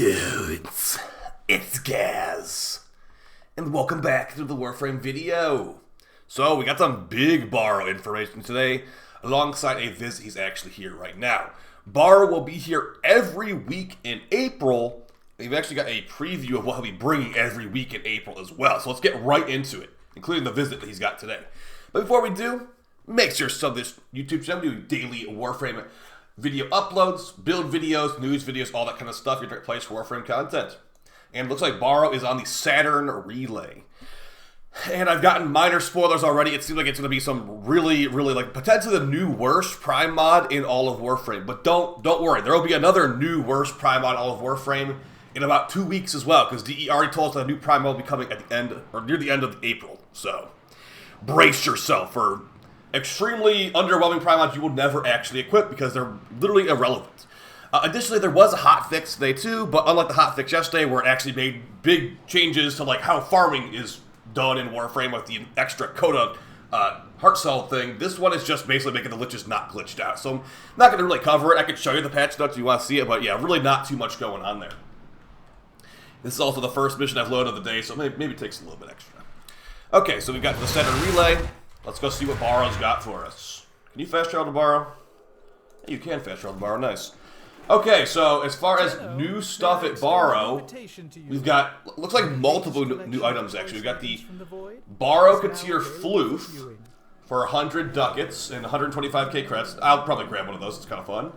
Dudes, it's Gaz, and welcome back to the Warframe video. So we got some big Baro information today, alongside a visit. He's actually here right now. Baro will be here every week in April. We've actually got a preview of what he'll be bringing every week in April as well. So let's get right into it, including the visit that he's got today. But before we do, make sure to sub this YouTube channel. We do daily Warframe video uploads, build videos, news videos, all that kind of stuff. Your place for Warframe content. And it looks like Baro is on the Saturn Relay. And I've gotten minor spoilers already. It seems like it's going to be some really, like potentially the new worst Prime mod in all of Warframe. But don't worry, there will be another new worst Prime mod in all of Warframe in about 2 weeks as well, because DE already told us that a new Prime mod will be coming at the end or near the end of April. So brace yourself for extremely underwhelming Prime mods you will never actually equip because they're literally irrelevant. Additionally, there was a hotfix today too, but unlike the hotfix yesterday where it actually made big changes to like how farming is done in Warframe with the extra Coda heart cell thing, this one is just basically making the liches not glitched out. So I'm not going to really cover it. I could show you the patch notes if you want to see it, but yeah, really not too much going on there. This is also the first mission I've loaded of the day, so maybe it takes a little bit extra. Okay, so we've got the center relay. Let's go see what Baro's got for us. Can you fast travel to Baro? Yeah, you can fast travel to Baro, nice. Okay, so as far as new stuff at Baro, we've got, looks like multiple new items actually. We've got the Baro Katir Floof for 100 ducats and 125k credits. I'll probably grab one of those, it's kind of fun.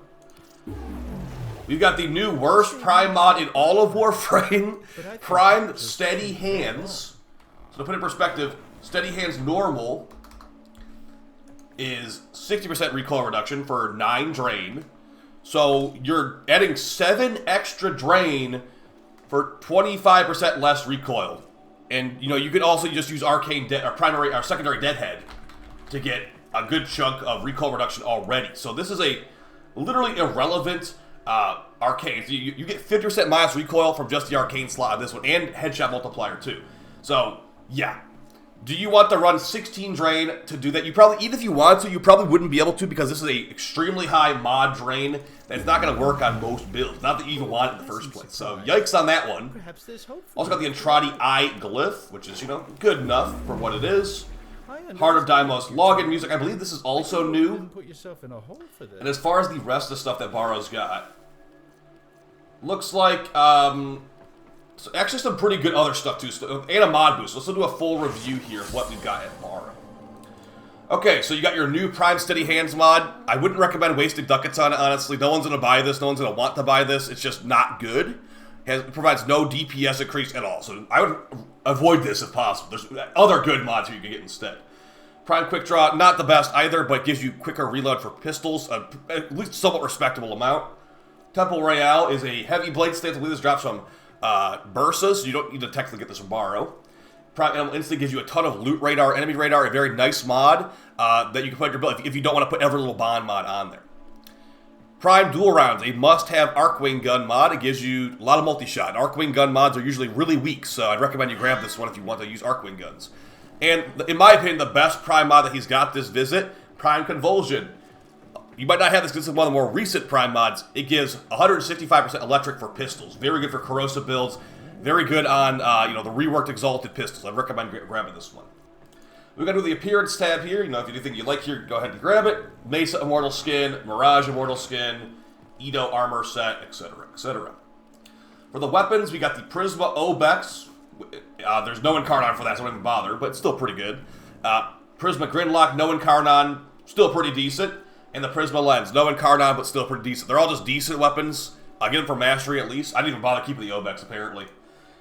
We've got the new worst Prime mod in all of Warframe, Primed Steady Hands. So to put it in perspective, Steady Hands normal is 60% recoil reduction for 9 drain. So you're adding 7 extra drain for 25% less recoil. And you know, you could also just use arcane or secondary deadhead to get a good chunk of recoil reduction already. So this is a literally irrelevant arcane. So you get 50% minus recoil from just the arcane slot on this one, and headshot multiplier too. So yeah. Do you want to run 16 drain to do that? You probably, even if you want to, you probably wouldn't be able to because this is a extremely high mod drain that's not going to work on most builds. Not that you even want it in the first place. So yikes on that one. Also got the Entrati Eye Glyph, which is, you know, good enough for what it is. Heart of Deimos login music. I believe this is also new. And as far as the rest of the stuff that Baro's got, looks like, so actually some pretty good other stuff too, and a mod boost. Let's do a full review here of what we've got at Baro. Okay, so you got your new Prime Steady Hands mod. I wouldn't recommend wasting ducats on it, honestly. No one's going to buy this. No one's going to want to buy this. It's just not good. It provides no DPS increase at all. So I would avoid this if possible. There's other good mods you can get instead. Prime Quick Draw, not the best either, but gives you quicker reload for pistols, at least somewhat respectable amount. Temple Royale is a heavy blade stance. I believe this drops from Bursas, so you don't need to technically get this from Baro. Prime Animal Instinct gives you a ton of loot radar, enemy radar, a very nice mod that you can put on your build if you don't want to put every little bond mod on there. Prime Dual Rounds, a must-have Arcwing gun mod. It gives you a lot of multi-shot. Arcwing gun mods are usually really weak, so I'd recommend you grab this one if you want to use Arcwing guns. And in my opinion, the best Prime mod that he's got this visit, Prime Convulsion. You might not have this because this is one of the more recent Prime mods. It gives 165% electric for pistols. Very good for corrosive builds. Very good on you know, the reworked Exalted pistols. I'd recommend grabbing this one. We're going to do the Appearance tab here. You know, if you think you like here, go ahead and grab it. Mesa Immortal Skin, Mirage Immortal Skin, Edo Armor Set, etc., etc. For the weapons, we got the Prisma Obex. There's no Incarnon for that, so I don't even bother, but it's still pretty good. Prisma Gridlock, no Incarnon, still pretty decent. And the Prisma Lens, no Incarnon, but still pretty decent. They're all just decent weapons. Get them for Mastery at least. I didn't even bother keeping the Obex, apparently.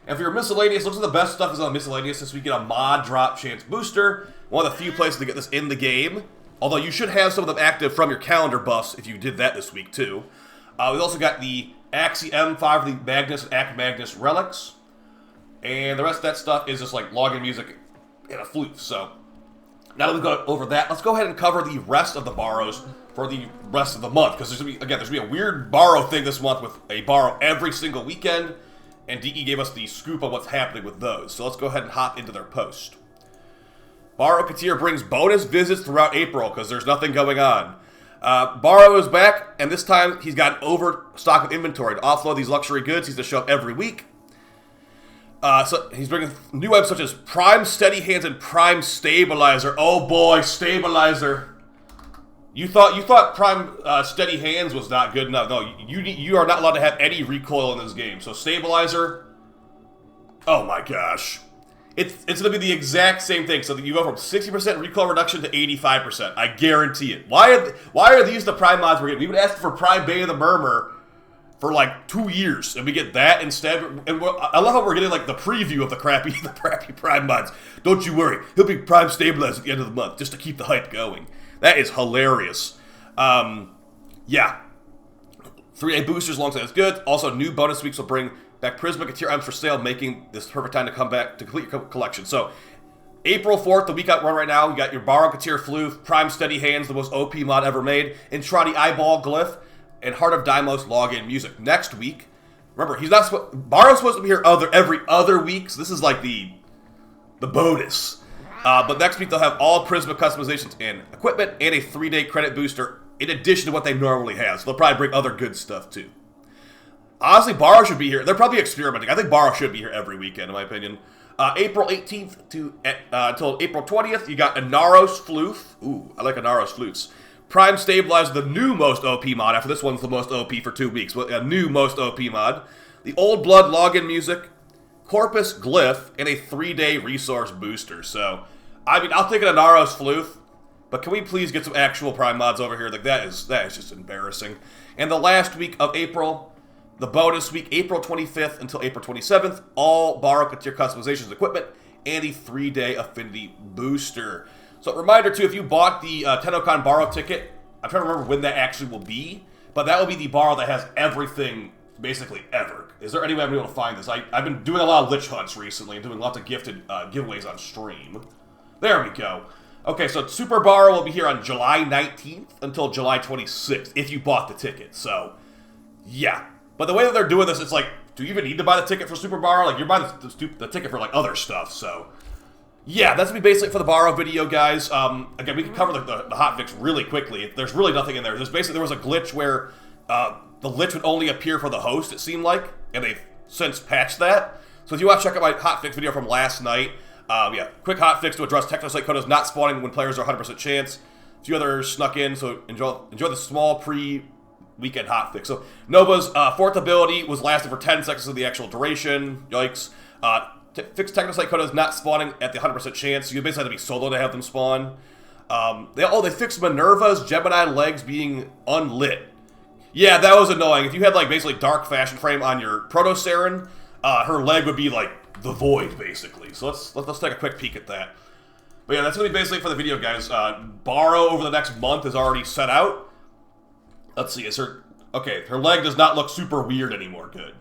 And for your Miscellaneous, looks like the best stuff is on the Miscellaneous since we get a mod drop chance booster. One of the few places to get this in the game. Although you should have some of them active from your calendar buffs if you did that this week, too. We've also got the Axie M5, the Magnus and Act Magnus relics. And the rest of that stuff is just like login music and a floof, so now that we've gone over that, let's go ahead and cover the rest of the Baros for the rest of the month. Because there's going to be a weird Baro thing this month with a Baro every single weekend. And DE gave us the scoop on what's happening with those. So let's go ahead and hop into their post. Baro Katir brings bonus visits throughout April because there's nothing going on. Baro is back, and this time he's got an overstock of inventory to offload these luxury goods. He's to show up every week. So he's bringing new items such as Prime Steady Hands and Prime Stabilizer. Oh boy, Stabilizer. You thought Prime Steady Hands was not good enough. No, you are not allowed to have any recoil in this game. So Stabilizer. Oh my gosh. It's going to be the exact same thing. So you go from 60% recoil reduction to 85%. I guarantee it. Why are these the Prime mods we're getting? We've been asking for Prime Bay of the Murmur for like 2 years, and we get that instead. And I love how we're getting like the preview of the crappy Prime mods. Don't you worry, he'll be Prime Stabilized at the end of the month just to keep the hype going. That is hilarious. Yeah. 3-day boosters alongside that's good. Also, new bonus weeks will bring back Prisma tier items for sale, making this the perfect time to come back to complete your collection. So, April 4th, the week I run right now, you got your Baro Katir Floof, Prime Steady Hands, the most OP mod ever made, Entrati Eyeball Glyph, and Heart of Deimos login music. Next week, remember, Baro's supposed to be here every other week, so this is like the bonus. But next week they'll have all Prisma customizations and equipment, and a 3-day credit booster in addition to what they normally have. So they'll probably bring other good stuff too. Honestly, Baro should be here. They're probably experimenting. I think Baro should be here every weekend, in my opinion. April 18th until April 20th, you got Inaros Floof. Ooh, I like Inaros Floofs. Prime Stabilize, the new most OP mod. After this one's the most OP for 2 weeks, but a new most OP mod. The Old Blood login music, Corpus Glyph, and a 3-day resource booster. So, I mean, I'll take an Inaros Floof, but can we please get some actual Prime mods over here? Like, that is just embarrassing. And the last week of April, the bonus week, April 25th until April 27th, all Baro Katir customizations equipment, and a 3-day affinity booster. So, reminder too, if you bought the Tennokan Baro ticket, I'm trying to remember when that actually will be, but that will be the Baro that has everything, basically, ever. Is there any way I'm able to find this? I've been doing a lot of Lich Hunts recently, and doing lots of gifted giveaways on stream. There we go. Okay, so Super Baro will be here on July 19th until July 26th, if you bought the ticket. So, yeah. But the way that they're doing this, it's like, do you even need to buy the ticket for Super Baro? Like, you're buying the ticket for, like, other stuff, so... Yeah, that's going to be basically for the Baro video, guys. Again, we can cover the hotfix really quickly. There's really nothing in there. There was a glitch where the Lich would only appear for the host, it seemed like, and they've since patched that. So if you want to check out my hotfix video from last night, yeah, quick hotfix to address Techrot codes not spawning when players are 100% chance. A few others snuck in, so enjoy the small pre-weekend hotfix. So Nova's fourth ability was lasted for 10 seconds of the actual duration. Yikes. Fixed Techrot codes not spawning at the 100% chance. So you basically have to be solo to have them spawn. They fixed Minerva's Gemini legs being unlit. Yeah, that was annoying. If you had, like, basically Dark Fashion Frame on your Proto-Saren, her leg would be, like, the void, basically. So let's take a quick peek at that. But yeah, that's going to be basically for the video, guys. Baro over the next month is already set out. Let's see, okay, her leg does not look super weird anymore. Good.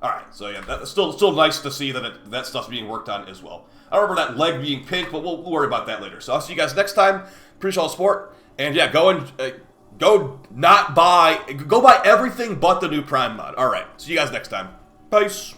Alright, so yeah, that's still nice to see that that stuff's being worked on as well. I remember that leg being pink, but we'll worry about that later. So I'll see you guys next time. Appreciate all the support. And yeah, go buy everything but the new Prime mod. Alright, see you guys next time. Peace.